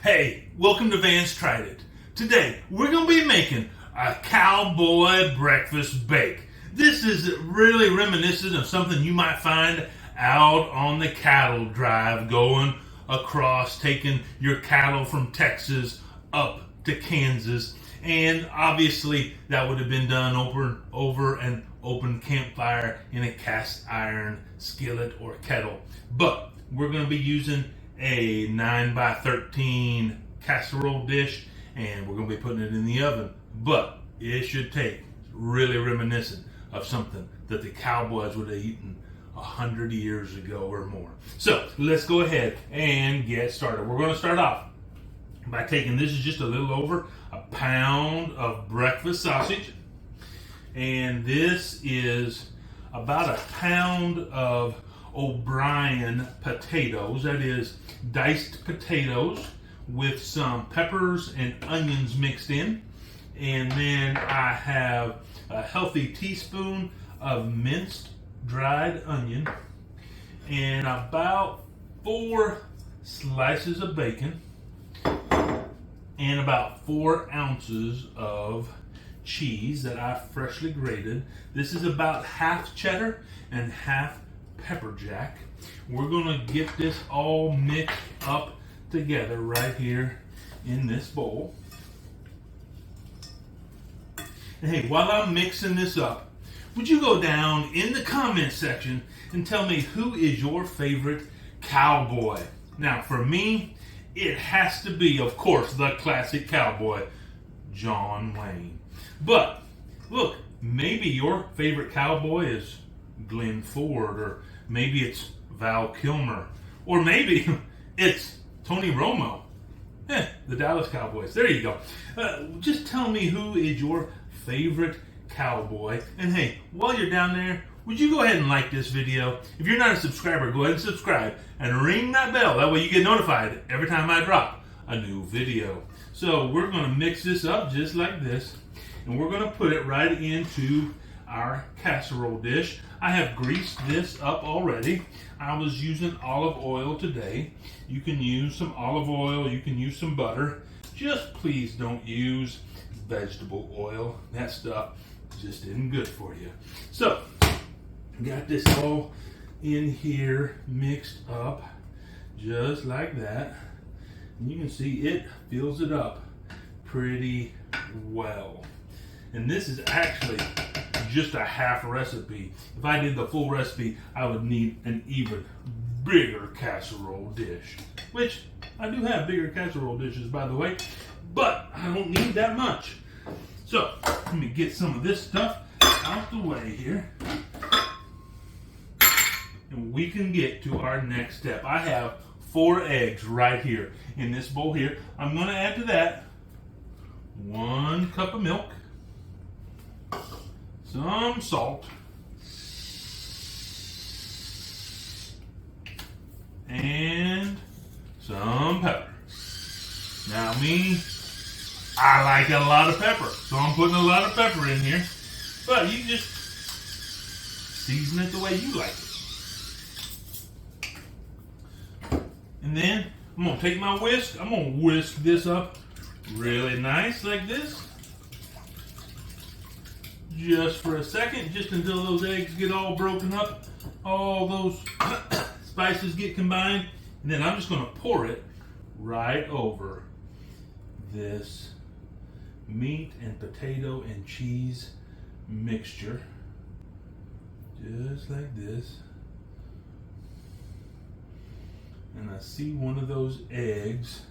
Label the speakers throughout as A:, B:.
A: Hey, welcome to Vance Tried It. Today, we're going to be making a cowboy breakfast bake. This is really reminiscent of something you might find out on the cattle drive, going across, taking your cattle from Texas up to Kansas. And obviously, that would have been done over an open campfire in a cast iron skillet or kettle. But we're going to be using a 9x13 casserole dish, and we're going to be putting it in the oven. But it should taste really reminiscent of something that the cowboys would have eaten 100 years ago or more. So let's go ahead and get started. We're going to start off by taking, this is just a little over a pound of breakfast sausage, and this is about a pound of O'Brien potatoes. That is diced potatoes with some peppers and onions mixed in. And then I have a healthy teaspoon of minced dried onion and about 4 slices of bacon and about 4 ounces of cheese that I freshly grated. This is about half cheddar and half pepper jack. We're going to get this all mixed up together right here in this bowl. And hey, while I'm mixing this up, would you go down in the comment section and tell me who is your favorite cowboy? Now, for me, it has to be, of course, the classic cowboy, John Wayne. But look, maybe your favorite cowboy is Glenn Ford, or maybe it's Val Kilmer, or maybe it's Tony Romo, the Dallas Cowboys. There you go. Just tell me who is your favorite cowboy. And hey, while you're down there, would you go ahead and like this video? If you're not a subscriber, go ahead and subscribe and ring that bell. That way you get notified every time I drop a new video. So we're going to mix this up just like this, and we're going to put it right into our casserole dish. I have greased this up already. I was using olive oil today. You can use some olive oil, you can use some butter. Just please don't use vegetable oil. That stuff just isn't good for you. So, got this all in here mixed up just like that. And you can see it fills it up pretty well. And this is actually just a half recipe. If I did the full recipe, I would need an even bigger casserole dish, which I do have bigger casserole dishes, by the way, but I don't need that much. So let me get some of this stuff out the way here, and we can get to our next step. I have 4 eggs right here in this bowl here. I'm going to add to that 1 cup of milk, some salt, and some pepper. Now I like a lot of pepper, so I'm putting a lot of pepper in here, but you just season it the way you like it. And then I'm going to take my whisk, I'm going to whisk this up really nice like this. Just for a second, just until those eggs get all broken up, all those spices get combined, and then I'm just going to pour it right over this meat and potato and cheese mixture, just like this. And I see one of those eggs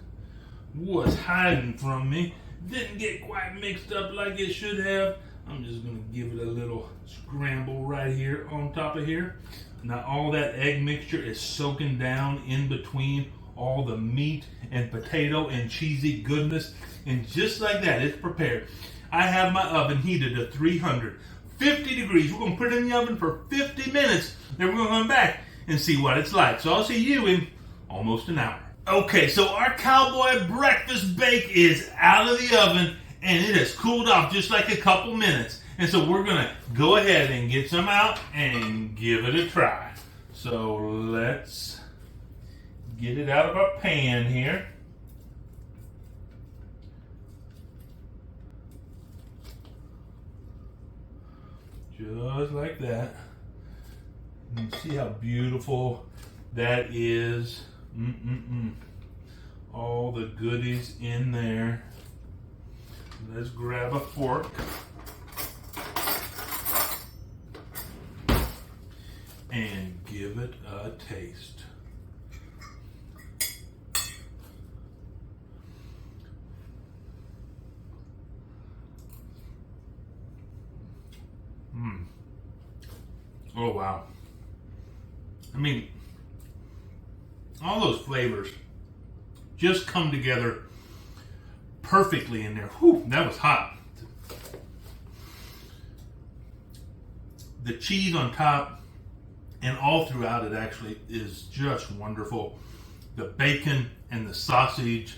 A: was hiding from me, didn't get quite mixed up like it should have. I'm just going to give it a little scramble right here on top of here. Now all that egg mixture is soaking down in between all the meat and potato and cheesy goodness, and just like that, it's prepared. I have my oven heated to 350 degrees. We're going to put it in the oven for 50 minutes, then we're going to come back and see what it's like. So I'll see you in almost an hour. Okay, so our cowboy breakfast bake is out of the oven, and it has cooled off just like a couple minutes. And so we're going to go ahead and get some out and give it a try. So let's get it out of our pan here. Just like that. And see how beautiful that is. All the goodies in there. Let's grab a fork. And give it a taste. Oh, wow. I mean, all those flavors just come together perfectly in there. Whew, that was hot. The cheese on top and all throughout it actually is just wonderful. The bacon and the sausage,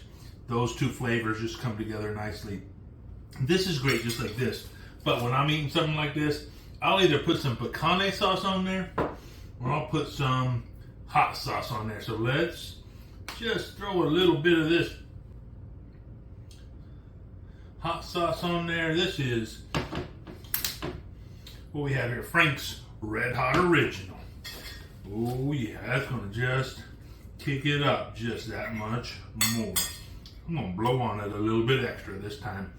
A: those two flavors just come together nicely. This is great just like this. But when I'm eating something like this, I'll either put some picante sauce on there or I'll put some hot sauce on there. So let's just throw a little bit of this hot sauce on there. This is what we have here, Frank's Red Hot Original. Oh yeah, that's gonna just kick it up just that much more. I'm gonna blow on it a little bit extra this time.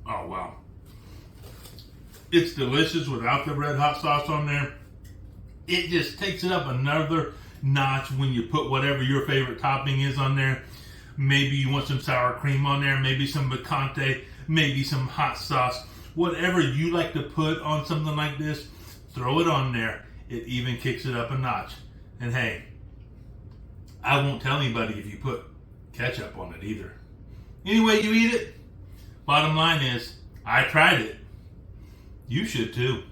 A: Oh wow. It's delicious without the red hot sauce on there. It just takes it up another notch when you put whatever your favorite topping is on there. Maybe you want some sour cream on there, maybe some picante, maybe some hot sauce. Whatever you like to put on something like this, throw it on there. It even kicks it up a notch. And hey, I won't tell anybody if you put ketchup on it either. Anyway you eat it, bottom line is, I tried it. You should too.